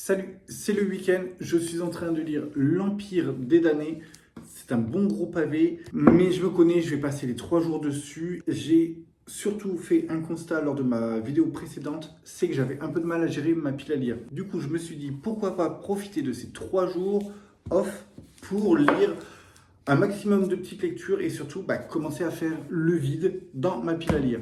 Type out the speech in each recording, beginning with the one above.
Salut, c'est le week-end, je suis en train de lire L'Empire des damnés. C'est un bon gros pavé, mais je me connais, je vais passer les 3 jours dessus. J'ai surtout fait un constat lors de ma vidéo précédente, c'est que j'avais un peu de mal à gérer ma pile à lire. Du coup, je me suis dit, pourquoi pas profiter de ces 3 jours off pour lire un maximum de petites lectures et surtout commencer à faire le vide dans ma pile à lire.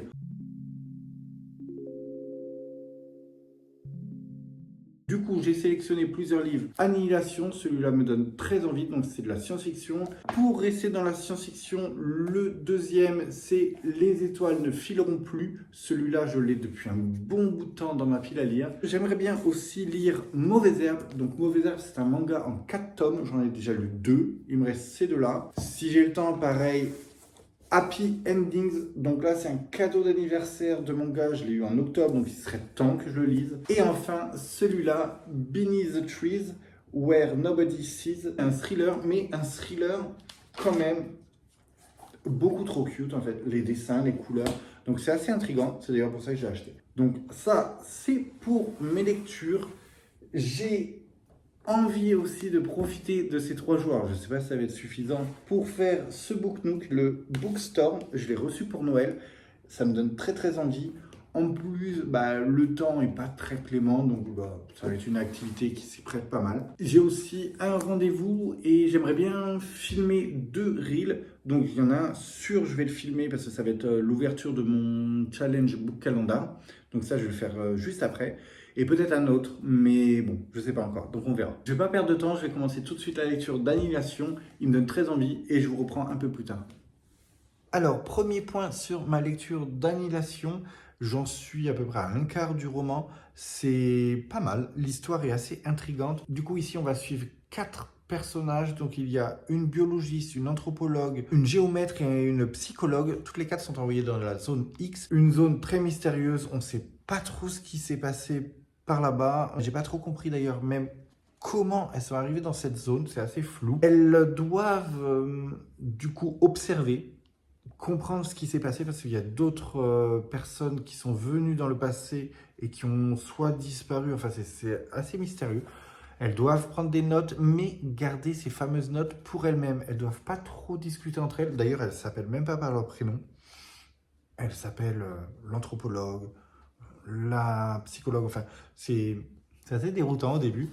Du coup, j'ai sélectionné plusieurs livres. Annihilation, celui-là me donne très envie, donc c'est de la science-fiction. Pour rester dans la science-fiction, le deuxième, c'est Les étoiles ne fileront plus. Celui-là, je l'ai depuis un bon bout de temps dans ma pile à lire. J'aimerais bien aussi lire Mauvaise Herbe. Donc Mauvaise Herbe, c'est un manga en 4 tomes. J'en ai déjà lu 2. Il me reste ces deux-là. Si j'ai le temps, pareil. Happy Endings, donc là c'est un cadeau d'anniversaire de mon gars, je l'ai eu en octobre, donc il serait temps que je le lise. Et enfin celui-là, Beneath the Trees, Where Nobody Sees, un thriller, mais un thriller quand même beaucoup trop cute en fait, les dessins, les couleurs, donc c'est assez intriguant, c'est d'ailleurs pour ça que j'ai acheté. Donc ça c'est pour mes lectures, j'ai envie aussi de profiter de ces 3 jours. Alors, je ne sais pas si ça va être suffisant pour faire ce Book Nook, le Bookstorm. Je l'ai reçu pour Noël. Ça me donne très très envie. En plus, le temps n'est pas très clément, donc ça va être une activité qui s'y prête pas mal. J'ai aussi un rendez-vous et j'aimerais bien filmer 2 reels. Donc il y en a un sûr, je vais le filmer parce que ça va être l'ouverture de mon challenge Book Calendar. Donc ça, je vais le faire juste après. Et peut-être un autre, mais bon, je ne sais pas encore, donc on verra. Je ne vais pas perdre de temps, je vais commencer tout de suite la lecture d'Annihilation. Il me donne très envie et je vous reprends un peu plus tard. Alors, premier point sur ma lecture d'Annihilation, j'en suis à peu près à un quart du roman. C'est pas mal, l'histoire est assez intrigante. Du coup, ici, on va suivre 4 personnages. Donc, il y a une biologiste, une anthropologue, une géomètre et une psychologue. Toutes les 4 sont envoyées dans la zone X, une zone très mystérieuse. On ne sait pas trop ce qui s'est passé par là-bas. J'ai pas trop compris d'ailleurs même comment elles sont arrivées dans cette zone, c'est assez flou. Elles doivent du coup observer, comprendre ce qui s'est passé parce qu'il y a d'autres personnes qui sont venues dans le passé et qui ont soit disparu, enfin c'est assez mystérieux. Elles doivent prendre des notes, mais garder ces fameuses notes pour elles-mêmes. Elles ne doivent pas trop discuter entre elles. D'ailleurs, elles ne s'appellent même pas par leur prénom. Elles s'appellent l'anthropologue, la psychologue, enfin, c'est assez déroutant au début.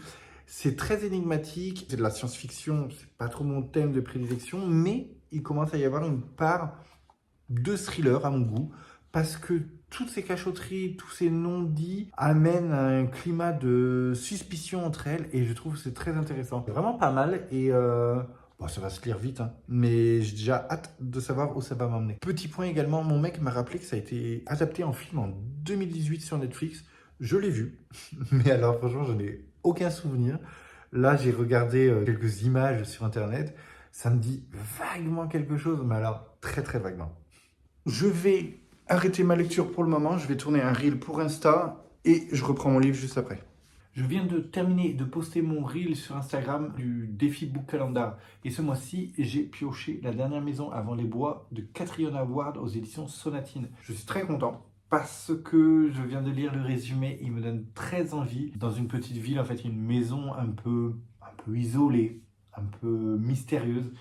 C'est très énigmatique, c'est de la science-fiction, c'est pas trop mon thème de prédilection, mais il commence à y avoir une part de thriller à mon goût, parce que toutes ces cachotteries, tous ces non-dits amènent à un climat de suspicion entre elles, et je trouve que c'est très intéressant. C'est vraiment pas mal, et ça va se lire vite, hein, mais j'ai déjà hâte de savoir où ça va m'emmener. Petit point également, mon mec m'a rappelé que ça a été adapté en film en 2018 sur Netflix. Je l'ai vu, mais alors franchement, je n'ai aucun souvenir. Là, j'ai regardé quelques images sur Internet. Ça me dit vaguement quelque chose, mais alors très très vaguement. Je vais arrêter ma lecture pour le moment. Je vais tourner un reel pour Insta et je reprends mon livre juste après. Je viens de terminer de poster mon reel sur Instagram du défi Book Calendar. Et ce mois-ci, j'ai pioché La dernière maison avant les bois de Catriona Ward aux éditions Sonatine. Je suis très content parce que je viens de lire le résumé. Il me donne très envie. Dans une petite ville, en fait, une maison un peu isolée, un peu mystérieuse.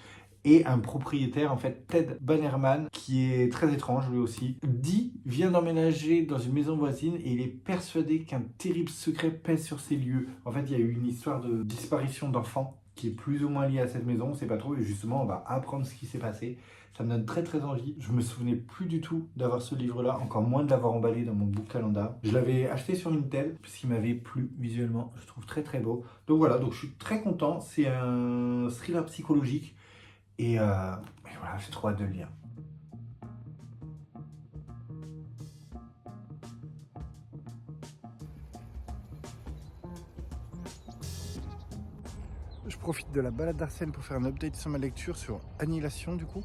Et un propriétaire, en fait, Ted Bannerman, qui est très étrange lui aussi. Dee vient d'emménager dans une maison voisine et il est persuadé qu'un terrible secret pèse sur ces lieux. En fait, il y a eu une histoire de disparition d'enfants qui est plus ou moins liée à cette maison, on ne sait pas trop, et justement, on va apprendre ce qui s'est passé. Ça me donne très très envie. Je me souvenais plus du tout d'avoir ce livre-là, encore moins de l'avoir emballé dans mon book calendar. Je l'avais acheté sur Vinted, puisqu'il m'avait plu visuellement. Je trouve très très beau. Donc voilà, donc je suis très content. C'est un thriller psychologique. Et voilà, j'ai trop hâte de le lire. Je profite de la balade d'Arsène pour faire un update sur ma lecture sur Annihilation du coup.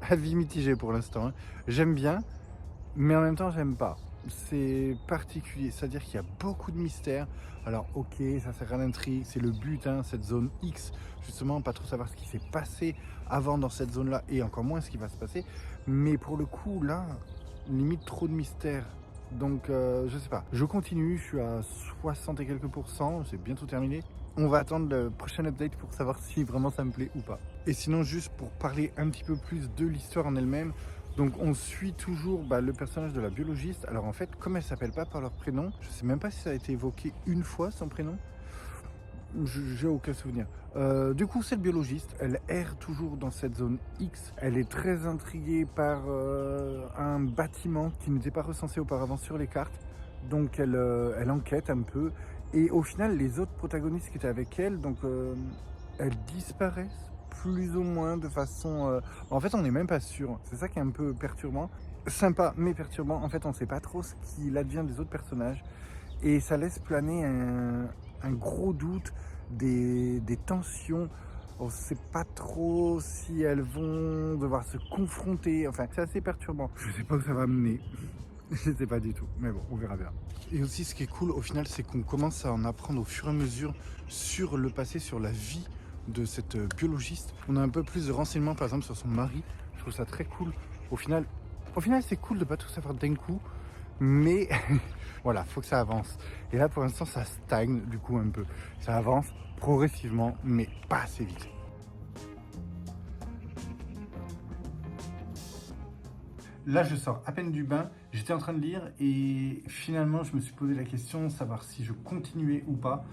Avis mitigé pour l'instant, hein. J'aime bien, mais en même temps j'aime pas. C'est particulier, c'est-à-dire qu'il y a beaucoup de mystères. Alors ok, ça sert à l'intrigue, c'est le but, hein, cette zone X, justement, pas trop savoir ce qui s'est passé avant dans cette zone-là, et encore moins ce qui va se passer. Mais pour le coup, là, limite trop de mystères Donc je sais pas, je continue, je suis à 60 et quelques pourcents, c'est bientôt terminé. On va attendre le prochain update pour savoir si vraiment ça me plaît ou pas. Et sinon, juste pour parler un petit peu plus de l'histoire en elle-même, donc on suit toujours le personnage de la biologiste. Alors en fait, comme elle s'appelle pas par leur prénom, je sais même pas si ça a été évoqué une fois son prénom. J'ai aucun souvenir. Du coup, cette biologiste, elle erre toujours dans cette zone X. Elle est très intriguée par un bâtiment qui n'était pas recensé auparavant sur les cartes. Donc elle enquête un peu. Et au final, les autres protagonistes qui étaient avec elle, elles disparaissent plus ou moins de façon... En fait, on n'est même pas sûr. C'est ça qui est un peu perturbant. Sympa, mais perturbant. En fait, on ne sait pas trop ce qu'il advient des autres personnages. Et ça laisse planer un gros doute, des tensions. On ne sait pas trop si elles vont devoir se confronter. Enfin, c'est assez perturbant. Je ne sais pas où ça va mener. Je ne sais pas du tout. Mais bon, on verra bien. Et aussi, ce qui est cool, au final, c'est qu'on commence à en apprendre au fur et à mesure sur le passé, sur la vie de cette biologiste. On a un peu plus de renseignements, par exemple, sur son mari. Je trouve ça très cool. Au final c'est cool de ne pas tout savoir d'un coup. Mais voilà, faut que ça avance. Et là, pour l'instant, ça stagne du coup un peu. Ça avance progressivement, mais pas assez vite. Là, je sors à peine du bain. J'étais en train de lire et finalement, je me suis posé la question de savoir si je continuais ou pas.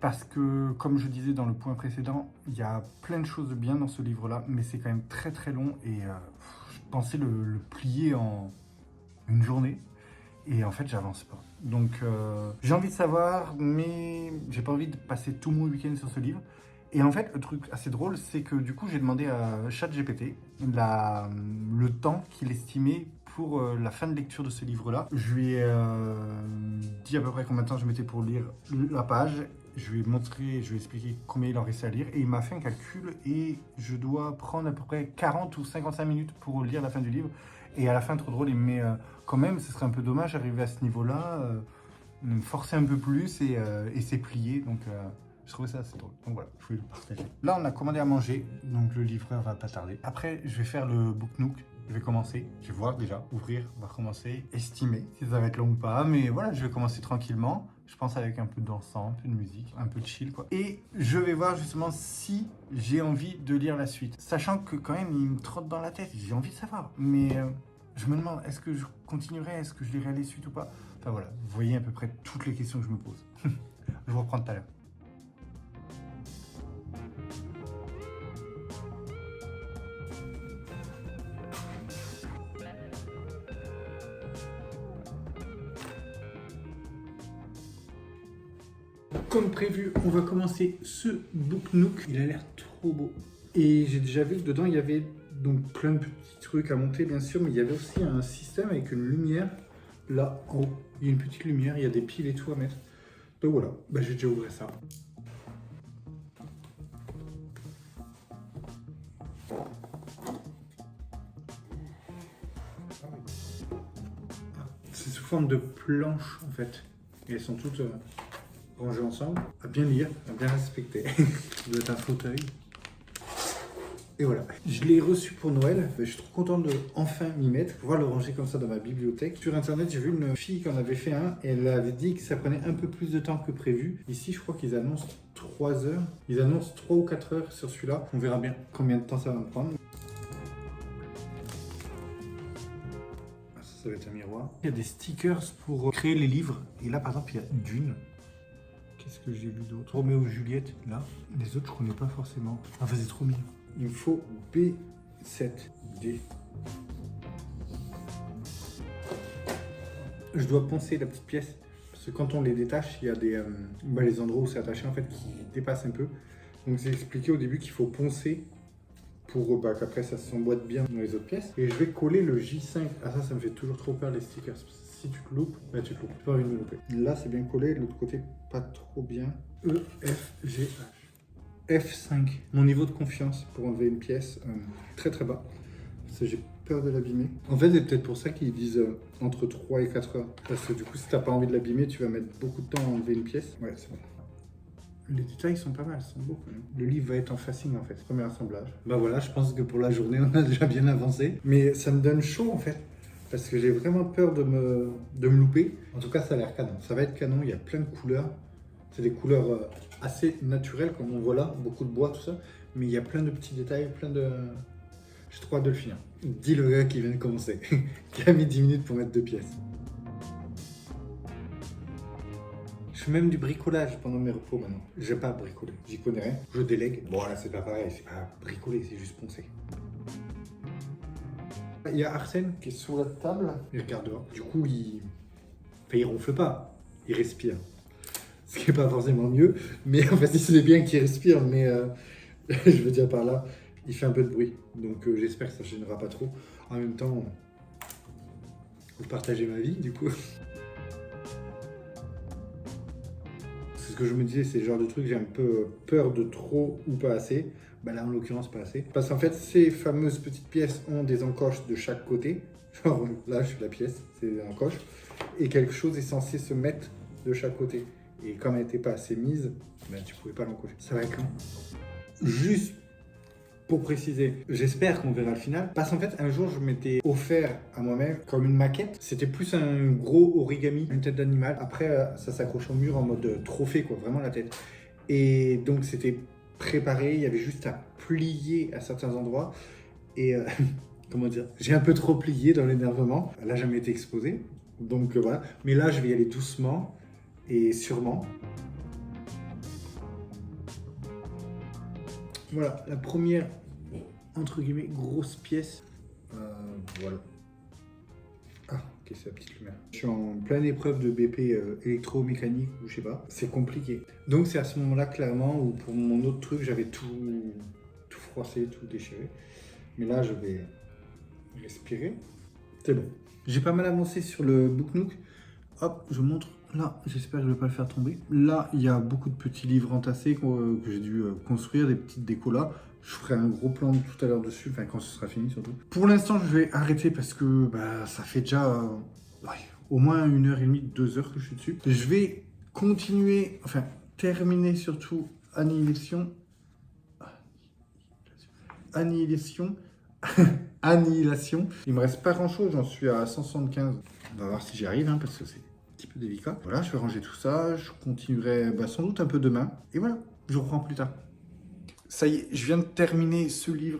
Parce que, comme je disais dans le point précédent, il y a plein de choses bien dans ce livre-là, mais c'est quand même très très long et je pensais le plier en une journée. Et en fait, j'avance pas. Donc, j'ai envie de savoir, mais j'ai pas envie de passer tout mon week-end sur ce livre. Et en fait, le truc assez drôle, c'est que du coup, j'ai demandé à ChatGPT le temps qu'il estimait pour la fin de lecture de ce livre-là. Je lui ai dit à peu près combien de temps je mettais pour lire la page. Je lui ai montré, je lui ai expliqué combien il en restait à lire. Et il m'a fait un calcul et je dois prendre à peu près 40 ou 55 minutes pour lire la fin du livre. Et à la fin, trop drôle, il me met quand même, ce serait un peu dommage d'arriver à ce niveau-là, me forcer un peu plus et c'est plié. Donc, je trouvais ça assez drôle. Donc voilà, je voulais le partager. Là, on a commandé à manger, donc le livreur va pas tarder. Après, je vais faire le Book Nook. Je vais commencer, je vais voir déjà, ouvrir, on va commencer, estimer si ça va être long ou pas. Mais voilà, je vais commencer tranquillement. Je pense avec un peu dansant, un peu de musique, un peu de chill quoi. Et je vais voir justement si j'ai envie de lire la suite. Sachant que quand même, il me trotte dans la tête, j'ai envie de savoir. Mais je me demande, est-ce que je continuerai, est-ce que je lirai les suites ou pas? Enfin voilà, vous voyez à peu près toutes les questions que je me pose. Je vous reprends tout à l'heure. Comme prévu, on va commencer ce Book Nook. Il a l'air trop beau. Et j'ai déjà vu que dedans, il y avait donc plein de petits trucs à monter, bien sûr, mais il y avait aussi un système avec une lumière. Là, en haut, il y a une petite lumière, il y a des piles et tout à mettre. Donc voilà, j'ai déjà ouvert ça. C'est sous forme de planches, en fait. Et elles sont toutes rangées ensemble. À bien lire, à bien respecter. Ça doit être un fauteuil. Et voilà, je l'ai reçu pour Noël. Je suis trop content de enfin m'y mettre, pouvoir le ranger comme ça dans ma bibliothèque. Sur internet, j'ai vu une fille qui en avait fait un et elle avait dit que ça prenait un peu plus de temps que prévu. Ici, je crois qu'ils annoncent 3 heures. Ils annoncent 3 ou 4 heures sur celui-là. On verra bien combien de temps ça va me prendre. Ça va être un miroir. Il y a des stickers pour créer les livres. Et là, par exemple, il y a Dune. Qu'est-ce que j'ai vu d'autre? Roméo et Juliette, là. Les autres, je connais pas forcément. Enfin, c'est trop mignon. Il me faut B7D. Je dois poncer la petite pièce. Parce que quand on les détache, il y a des, les endroits où c'est attaché en fait qui dépassent un peu. Donc j'ai expliqué au début qu'il faut poncer pour qu'après ça s'emboîte bien dans les autres pièces. Et je vais coller le J5. Ah ça me fait toujours trop peur les stickers. Si tu te loupes, tu te loupes. J'ai pas envie de me louper. Là c'est bien collé, de l'autre côté pas trop bien. E, F, G, H. F5. Mon niveau de confiance pour enlever une pièce, très très bas. Parce que j'ai peur de l'abîmer. En fait, c'est peut-être pour ça qu'ils disent entre 3 et 4 heures. Parce que du coup, si t'as pas envie de l'abîmer, tu vas mettre beaucoup de temps à enlever une pièce. Ouais, c'est bon. Les détails sont pas mal, sont beaux quand même. Le livre va être en facing en fait, premier assemblage. Voilà, je pense que pour la journée, on a déjà bien avancé. Mais ça me donne chaud en fait. parce que j'ai vraiment peur de me louper. En tout cas, ça a l'air canon. Ça va être canon, il y a plein de couleurs. C'est des couleurs assez naturelles, comme on voit là, beaucoup de bois, tout ça. Mais il y a plein de petits détails, plein de... J'ai trop hâte de le finir. Dis le gars qui vient de commencer, qui a mis 10 minutes pour mettre 2 pièces. Je fais même du bricolage pendant mes repos maintenant. J'ai pas bricolé, j'y connais rien. Je délègue. Bon là, c'est pas pareil, c'est pas bricoler, c'est juste poncer. Il y a Arsène qui est sous la table, il regarde dehors. Du coup, il ronfle pas, il respire. Ce qui n'est pas forcément mieux, mais en fait, c'est bien qu'il respire, mais je veux dire par là, il fait un peu de bruit. Donc j'espère que ça ne gênera pas trop. En même temps, vous partagez ma vie, du coup. C'est ce que je me disais, c'est le genre de truc, j'ai un peu peur de trop ou pas assez. Bah là, en l'occurrence, pas assez. Parce qu'en fait, ces fameuses petites pièces ont des encoches de chaque côté. Genre là, je suis la pièce, c'est des encoches. Et quelque chose est censé se mettre de chaque côté. Et comme elle n'était pas assez mise, ben, tu pouvais pas l'encocher. Ça va être long. Juste pour préciser, j'espère qu'on verra le final. Parce qu'en fait, un jour, je m'étais offert à moi-même comme une maquette. C'était plus un gros origami, une tête d'animal. Après, ça s'accroche au mur en mode trophée, quoi, vraiment la tête. Et donc, c'était préparé. Il y avait juste à plier à certains endroits. Et comment dire, j'ai un peu trop plié dans l'énervement. Là, j'ai jamais été exposé. Donc voilà. Mais là, je vais y aller doucement et sûrement. Voilà, la première, entre guillemets, grosse pièce. Voilà. Ah, ok, c'est la petite lumière. Je suis en pleine épreuve de BP électromécanique ou je sais pas. C'est compliqué. Donc c'est à ce moment-là, clairement, où pour mon autre truc, j'avais tout froissé, tout déchiré. Mais là, je vais respirer. C'est bon. J'ai pas mal avancé sur le Book Nook. Hop, je montre. Là, j'espère que je ne vais pas le faire tomber. Là, il y a beaucoup de petits livres entassés que j'ai dû construire, des petites décos là. Je ferai un gros plan tout à l'heure dessus, enfin quand ce sera fini surtout. Pour l'instant, je vais arrêter parce que bah, ça fait déjà au moins 1h30, 2 heures que je suis dessus. Je vais continuer, enfin terminer surtout Annihilation. Annihilation. Annihilation. Il me reste pas grand chose, j'en suis à 175. On va voir si j'y arrive, hein, parce que c'est un petit peu délicat. Voilà, je vais ranger tout ça, je continuerai sans doute un peu demain. Et voilà, je reprends plus tard. Ça y est, je viens de terminer ce livre,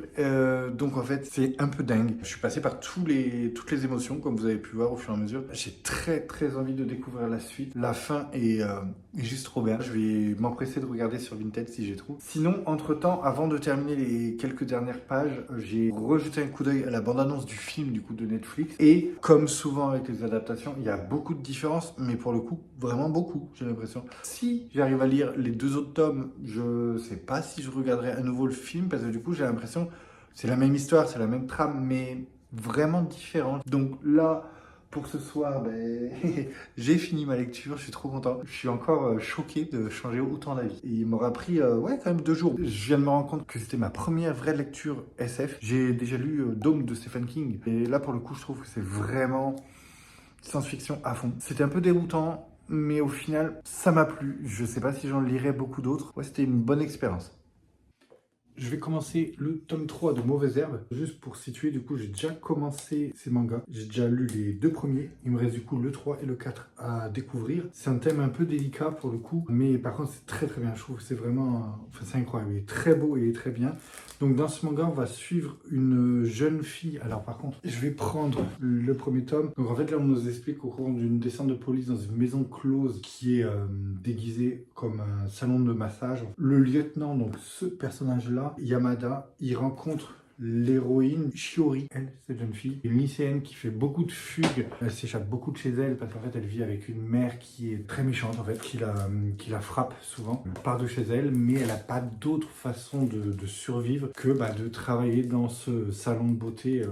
donc en fait c'est un peu dingue. Je suis passé par toutes les émotions, comme vous avez pu voir au fur et à mesure. J'ai très envie de découvrir la suite. La fin est juste trop bien. Je vais m'empresser de regarder sur Vinted si j'ai trouvé. Sinon, entre-temps, avant de terminer les quelques dernières pages, j'ai rejeté un coup d'œil à la bande-annonce du film du coup de Netflix. Et comme souvent avec les adaptations, il y a beaucoup de différences, mais pour le coup, vraiment beaucoup, j'ai l'impression. Si j'arrive à lire les 2 autres tomes, je sais pas si je regarderai à nouveau le film, parce que du coup j'ai l'impression c'est la même histoire, c'est la même trame, mais vraiment différente. Donc là, pour ce soir, j'ai fini ma lecture, je suis trop content. Je suis encore choqué de changer autant d'avis. Il m'aura pris quand même 2 jours. Je viens de me rendre compte que c'était ma première vraie lecture SF. J'ai déjà lu Dome de Stephen King, et là pour le coup je trouve que c'est vraiment science-fiction à fond. C'était un peu déroutant, mais au final, ça m'a plu. Je sais pas si j'en lirai beaucoup d'autres. Ouais, c'était une bonne expérience. Je vais commencer le tome 3 de Mauvaises Herbes. Juste pour situer, du coup, j'ai déjà commencé ces mangas. J'ai déjà lu les 2 premiers. Il me reste du coup le 3 et le 4 à découvrir. C'est un thème un peu délicat pour le coup, mais par contre, c'est très bien. Je trouve que c'est vraiment... Enfin, c'est incroyable. Il est très beau et il est très bien. Donc, dans ce manga, on va suivre une jeune fille. Alors, par contre, je vais prendre le premier tome. Donc, en fait, là, on nous explique au cours d'une descente de police dans une maison close qui est déguisée comme un salon de massage. Le lieutenant, donc ce personnage-là, Yamada, il rencontre l'héroïne Shiori, elle, cette jeune fille, une lycéenne qui fait beaucoup de fugues. Elle s'échappe beaucoup de chez elle parce qu'en fait elle vit avec une mère qui est très méchante en fait, qui la frappe souvent. Elle part de chez elle, mais elle n'a pas d'autre façon de survivre que de travailler dans ce salon de beauté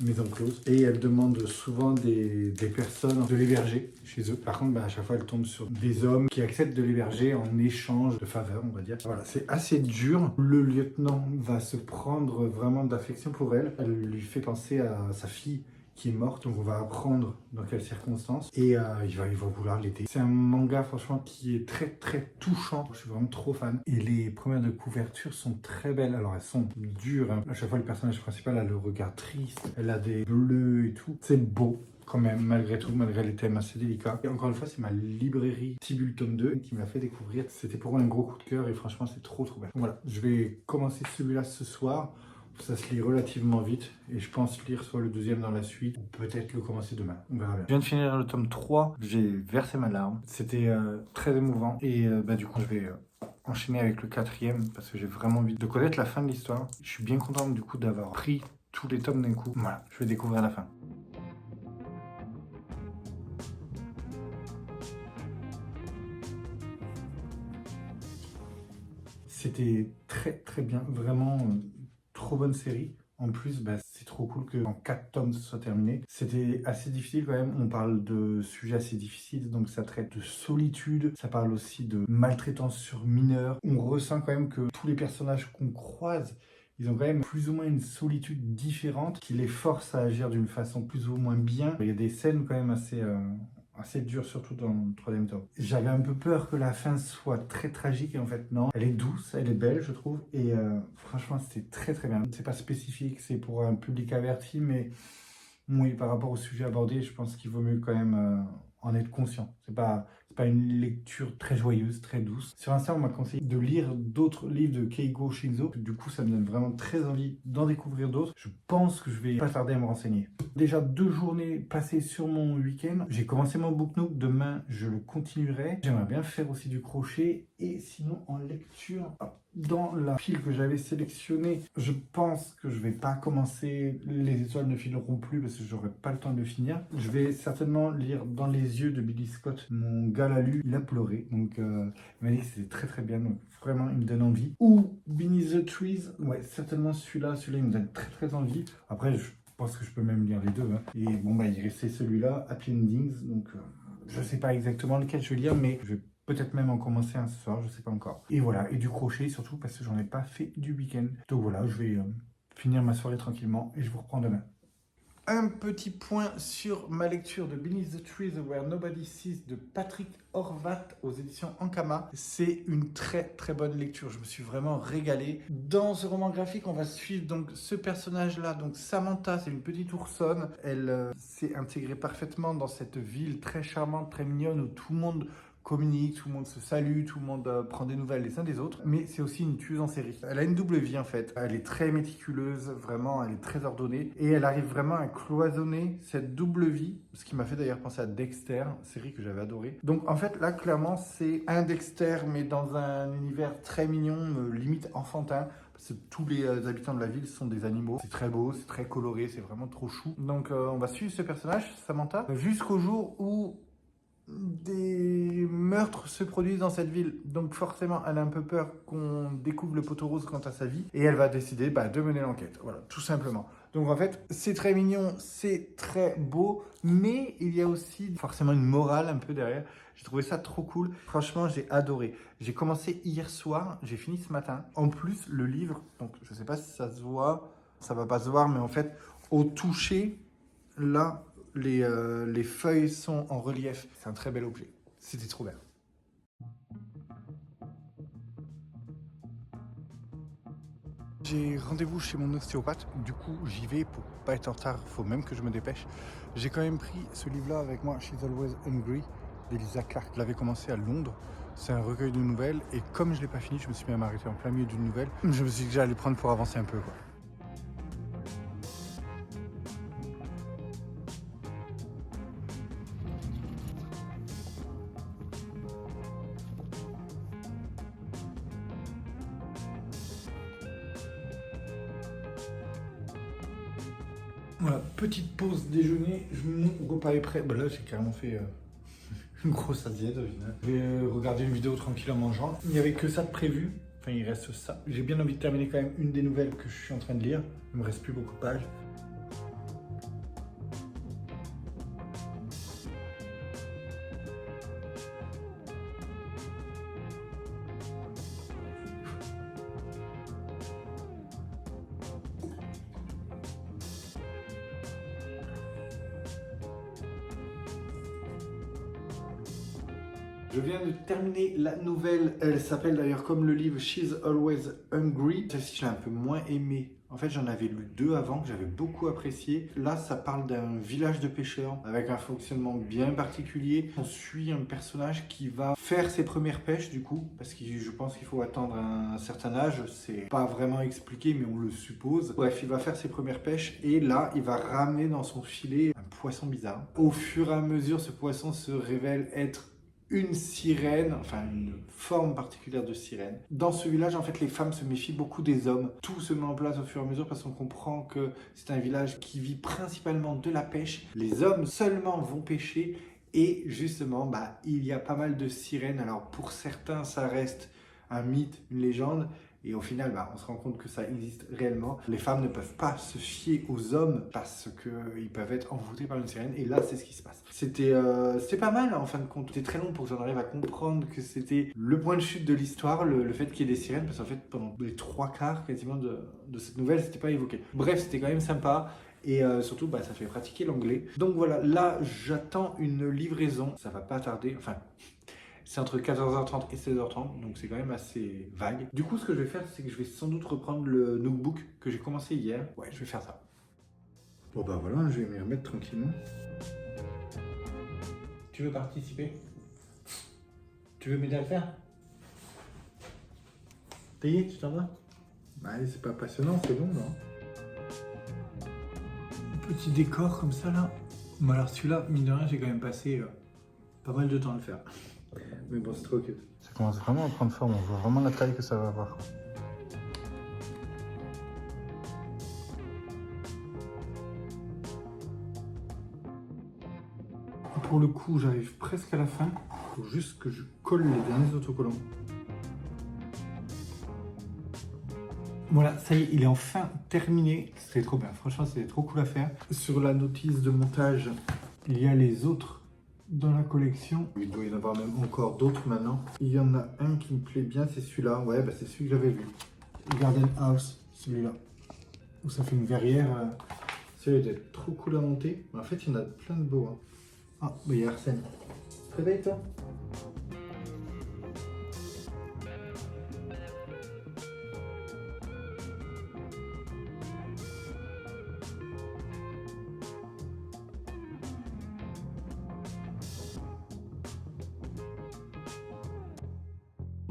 maison close. Et elle demande souvent des personnes de l'héberger chez eux. Par contre, à chaque fois elle tombe sur des hommes qui acceptent de l'héberger en échange de faveurs, on va dire. Voilà, c'est assez dur. Le lieutenant va se prendre vraiment d'affection pour elle. Elle lui fait penser à sa fille qui est morte, donc on va apprendre dans quelles circonstances, et il va vouloir l'aider. C'est un manga franchement qui est très très touchant, je suis vraiment trop fan, et les premières de couverture sont très belles, alors elles sont dures, hein. À chaque fois le personnage principal a le regard triste, elle a des bleus et tout, c'est beau quand même, malgré tout, malgré les thèmes assez délicats. Et encore une fois, c'est ma librairie Tibul tome 2 qui m'a fait découvrir. C'était pour moi un gros coup de cœur et franchement, c'est trop trop bien. Voilà, je vais commencer celui-là ce soir. Ça se lit relativement vite et je pense lire soit le deuxième dans la suite ou peut-être le commencer demain. On verra bien. Je viens de finir le tome 3, j'ai versé ma larme. C'était très émouvant et du coup, je vais enchaîner avec le 4e parce que j'ai vraiment envie de connaître la fin de l'histoire. Je suis bien content du coup d'avoir pris tous les tomes d'un coup. Voilà, je vais découvrir la fin. C'était très très bien, vraiment trop bonne série. En plus, c'est trop cool qu'en 4 tomes ce soit terminé. C'était assez difficile quand même, on parle de sujets assez difficiles, donc ça traite de solitude, ça parle aussi de maltraitance sur mineurs. On ressent quand même que tous les personnages qu'on croise, ils ont quand même plus ou moins une solitude différente qui les force à agir d'une façon plus ou moins bien. Il y a des scènes quand même assez dur, surtout dans le 3e tome. J'avais un peu peur que la fin soit très tragique, et en fait non. Elle est douce, elle est belle, je trouve, et franchement, c'était très très bien. C'est pas spécifique, c'est pour un public averti, mais oui, par rapport au sujet abordé, je pense qu'il vaut mieux quand même en être conscient. C'est pas une lecture très joyeuse, très douce. Sur Insta, on m'a conseillé de lire d'autres livres de Keigo Shinzo. Du coup, ça me donne vraiment très envie d'en découvrir d'autres. Je pense que je vais pas tarder à me renseigner. Déjà 2 journées passées sur mon week-end. J'ai commencé mon book nook. Demain, je le continuerai. J'aimerais bien faire aussi du crochet. Et sinon, en lecture, dans la file que j'avais sélectionnée, je pense que je vais pas commencer Les étoiles ne fileront plus parce que j'aurai pas le temps de le finir. Je vais certainement lire Dans les yeux de Billy Scott. Mon gars l'a lu, il a pleuré. Donc, il m'a dit que c'était très très bien. Donc, vraiment, il me donne envie. Ou Beneath the Trees. Ouais, certainement celui-là. Celui-là, il me donne très très envie. Après, je pense que je peux même lire les deux. Hein. Et bon, il restait celui-là, Happy Endings. Donc, je sais pas exactement lequel je vais lire, mais je vais peut-être même en commencer un ce soir, je sais pas encore. Et voilà, et du crochet surtout parce que j'en ai pas fait du week-end. Donc voilà, je vais finir ma soirée tranquillement et je vous reprends demain. Un petit point sur ma lecture de Beneath the Trees Where Nobody Sees de Patrick Horvat aux éditions Ankama. C'est une très très bonne lecture, je me suis vraiment régalé. Dans ce roman graphique, on va suivre donc ce personnage-là, donc Samantha, c'est une petite oursonne. Elle s'est intégrée parfaitement dans cette ville très charmante, très mignonne où tout le monde communique, tout le monde se salue, tout le monde prend des nouvelles les uns des autres, mais c'est aussi une tueuse en série. Elle a une double vie en fait, elle est très méticuleuse, vraiment, elle est très ordonnée, et elle arrive vraiment à cloisonner cette double vie, ce qui m'a fait d'ailleurs penser à Dexter, série que j'avais adorée. Donc en fait là, clairement, c'est un Dexter, mais dans un univers très mignon, limite enfantin, parce que tous les habitants de la ville sont des animaux. C'est très beau, c'est très coloré, c'est vraiment trop chou. Donc on va suivre ce personnage, Samantha, jusqu'au jour où des meurtres se produisent dans cette ville. Donc forcément, elle a un peu peur qu'on découvre le poteau rose quant à sa vie. Et elle va décider de mener l'enquête. Voilà, tout simplement. Donc en fait, c'est très mignon, c'est très beau, mais il y a aussi forcément une morale un peu derrière. J'ai trouvé ça trop cool. Franchement, j'ai adoré. J'ai commencé hier soir, j'ai fini ce matin. En plus, le livre, donc je sais pas si ça se voit, ça va pas se voir, mais en fait, au toucher, là, les feuilles sont en relief. C'est un très bel objet. C'était trop bien. J'ai rendez-vous chez mon ostéopathe. Du coup, j'y vais pour pas être en retard. Faut même que je me dépêche. J'ai quand même pris ce livre-là avec moi, She's Always Hungry, d'Elisa Clark. Je l'avais commencé à Londres. C'est un recueil de nouvelles. Et comme je l'ai pas fini, je me suis même arrêté en plein milieu d'une nouvelle. Je me suis dit que j'allais le prendre pour avancer un peu, quoi. Voilà, petite pause déjeuner, mon repas est prêt. Là, j'ai carrément fait une grosse assiette au final. Je vais regarder une vidéo tranquille en mangeant. Il n'y avait que ça de prévu, enfin il reste ça. J'ai bien envie de terminer quand même une des nouvelles que je suis en train de lire. Il me reste plus beaucoup de pages. Je viens de terminer la nouvelle. Elle s'appelle d'ailleurs comme le livre She's Always Hungry. Celle-ci, je l'ai un peu moins aimée. En fait, j'en avais lu 2 avant que j'avais beaucoup apprécié. Là, ça parle d'un village de pêcheurs avec un fonctionnement bien particulier. On suit un personnage qui va faire ses premières pêches du coup, parce que je pense qu'il faut attendre un certain âge. C'est pas vraiment expliqué, mais on le suppose. Bref, il va faire ses premières pêches et là, il va ramener dans son filet un poisson bizarre. Au fur et à mesure, ce poisson se révèle être une sirène, enfin une forme particulière de sirène. Dans ce village, en fait, les femmes se méfient beaucoup des hommes. Tout se met en place au fur et à mesure parce qu'on comprend que c'est un village qui vit principalement de la pêche. Les hommes seulement vont pêcher et justement, il y a pas mal de sirènes. Alors pour certains, ça reste un mythe, une légende. Et au final, on se rend compte que ça existe réellement. Les femmes ne peuvent pas se fier aux hommes parce qu'ils peuvent être envoûtés par une sirène. Et là, c'est ce qui se passe. C'était pas mal en fin de compte. C'était très long pour que j'en arrive à comprendre que c'était le point de chute de l'histoire, le fait qu'il y ait des sirènes. Parce qu'en fait, pendant les 3/4 quasiment de cette nouvelle, c'était pas évoqué. Bref, c'était quand même sympa. Et surtout, ça fait pratiquer l'anglais. Donc voilà, là, j'attends une livraison. Ça va pas tarder. Enfin... C'est entre 14h30 et 16h30, donc c'est quand même assez vague. Du coup, ce que je vais faire, c'est que je vais sans doute reprendre le notebook que j'ai commencé hier. Ouais, je vais faire ça. Bon voilà, je vais m'y remettre tranquillement. Tu veux participer? Tu veux m'aider à le faire? Payé, tu t'en vas? C'est pas passionnant, c'est bon, non? Petit décor comme ça, là. Bon, alors celui-là, mine de rien, j'ai quand même passé pas mal de temps à le faire. Mais bon, c'est trop cute. Ça commence vraiment à prendre forme, on voit vraiment la taille que ça va avoir. Pour le coup, j'arrive presque à la fin. Il faut juste que je colle les derniers autocollants. Voilà, ça y est, il est enfin terminé. C'était trop bien, franchement, c'était trop cool à faire. Sur la notice de montage, il y a les autres dans la collection. Il doit y en avoir même encore d'autres maintenant. Il y en a un qui me plaît bien, c'est celui-là. Ouais, c'est celui que j'avais vu. Garden House, celui-là. Où ça fait une verrière. Celui-là était trop cool à monter. En fait, il y en a plein de beaux. Ah, il y a Arsène. Réveille-toi.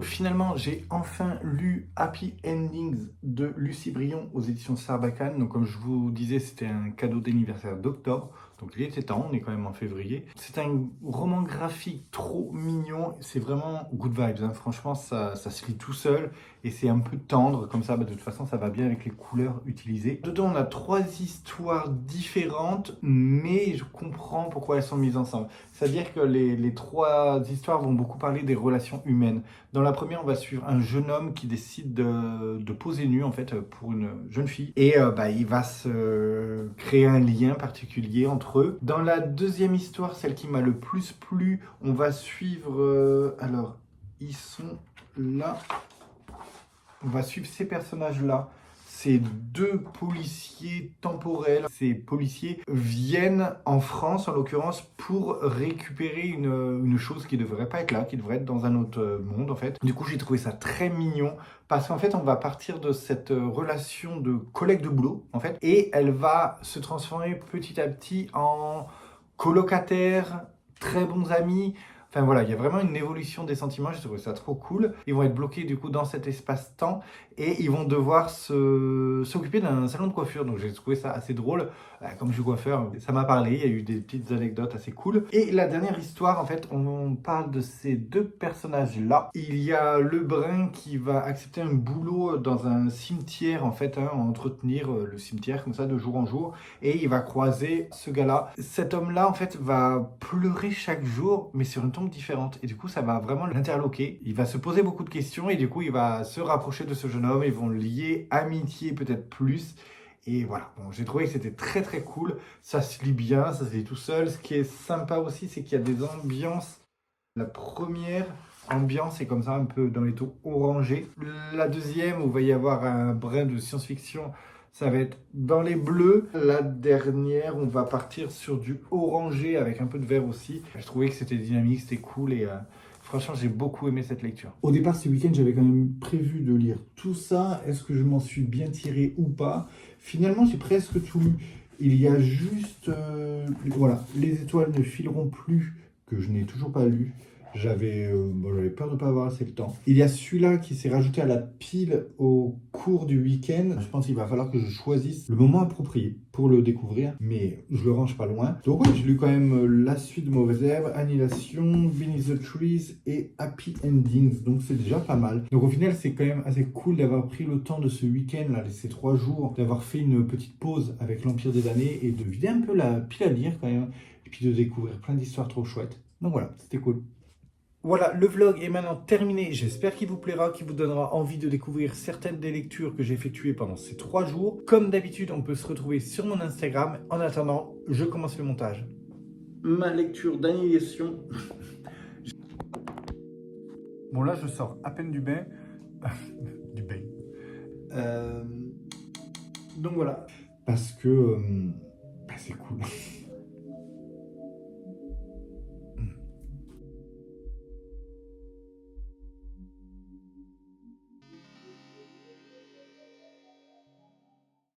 Finalement, j'ai enfin lu Happy Endings de Lucie Brion aux éditions Sarbacane. Donc, comme je vous disais, c'était un cadeau d'anniversaire d'octobre. Donc, il était temps, on est quand même en février. C'est un roman graphique trop mignon. C'est vraiment good vibes, hein. Franchement, ça se lit tout seul. Et c'est un peu tendre, comme ça. De toute façon, ça va bien avec les couleurs utilisées. Dedans, on a 3 histoires différentes, mais je comprends pourquoi elles sont mises ensemble. C'est-à-dire que les 3 histoires vont beaucoup parler des relations humaines. Dans la première, on va suivre un jeune homme qui décide de poser nu en fait pour une jeune fille et il va se créer un lien particulier entre eux. Dans la deuxième histoire, celle qui m'a le plus plu, on va suivre alors ils sont là. On va suivre ces personnages-là. Ces 2 policiers temporels. Ces policiers viennent en France, en l'occurrence, pour récupérer une chose qui ne devrait pas être là, qui devrait être dans un autre monde, en fait. Du coup, j'ai trouvé ça très mignon, parce qu'en fait, on va partir de cette relation de collègue de boulot, en fait, et elle va se transformer petit à petit en colocataire, très bons amis. Enfin voilà, il y a vraiment une évolution des sentiments, j'ai trouvé ça trop cool. Ils vont être bloqués du coup dans cet espace-temps et ils vont devoir s'occuper d'un salon de coiffure. Donc j'ai trouvé ça assez drôle. Comme je suis coiffeur, ça m'a parlé, il y a eu des petites anecdotes assez cool. Et la dernière histoire, en fait, on parle de ces 2 personnages-là. Il y a le brun qui va accepter un boulot dans un cimetière, en fait, entretenir le cimetière comme ça de jour en jour. Et il va croiser ce gars-là. Cet homme-là, en fait, va pleurer chaque jour, mais sur une tombe différente. Et du coup, ça va vraiment l'interloquer. Il va se poser beaucoup de questions et du coup, il va se rapprocher de ce jeune homme. Ils vont lier amitié peut-être plus. Et voilà, bon, j'ai trouvé que c'était très très cool. Ça se lit bien, ça se lit tout seul. Ce qui est sympa aussi, c'est qu'il y a des ambiances. La première ambiance est comme ça, un peu dans les tons orangés. La deuxième, où il va y avoir un brin de science-fiction, ça va être dans les bleus. La dernière, on va partir sur du orangé avec un peu de vert aussi. Je trouvais que c'était dynamique, c'était cool et Franchement, j'ai beaucoup aimé cette lecture. Au départ, ce week-end, j'avais quand même prévu de lire tout ça. Est-ce que je m'en suis bien tiré ou pas? Finalement, j'ai presque tout lu. Il y a juste... voilà, Les étoiles ne fileront plus, que je n'ai toujours pas lu. J'avais peur de ne pas avoir assez le temps. Il y a celui-là qui s'est rajouté à la pile au cours du week-end. Je pense qu'il va falloir que je choisisse le moment approprié pour le découvrir, mais je le range pas loin. Donc ouais, j'ai lu quand même la suite de Mauvaises Herbes, Annihilation, Beneath the Trees et Happy Endings. Donc c'est déjà pas mal. Donc au final, c'est quand même assez cool d'avoir pris le temps de ce week-end, là, ces 3 jours, d'avoir fait une petite pause avec l'Empire des Damnés et de vider un peu la pile à lire quand même, et puis de découvrir plein d'histoires trop chouettes. Donc voilà, c'était cool. Voilà, le vlog est maintenant terminé. J'espère qu'il vous plaira, qu'il vous donnera envie de découvrir certaines des lectures que j'ai effectuées pendant ces 3 jours. Comme d'habitude, on peut se retrouver sur mon Instagram. En attendant, je commence le montage. Ma lecture d'Annihilation. Bon, là, je sors à peine du bain. Du bain. Donc voilà. Parce que c'est cool.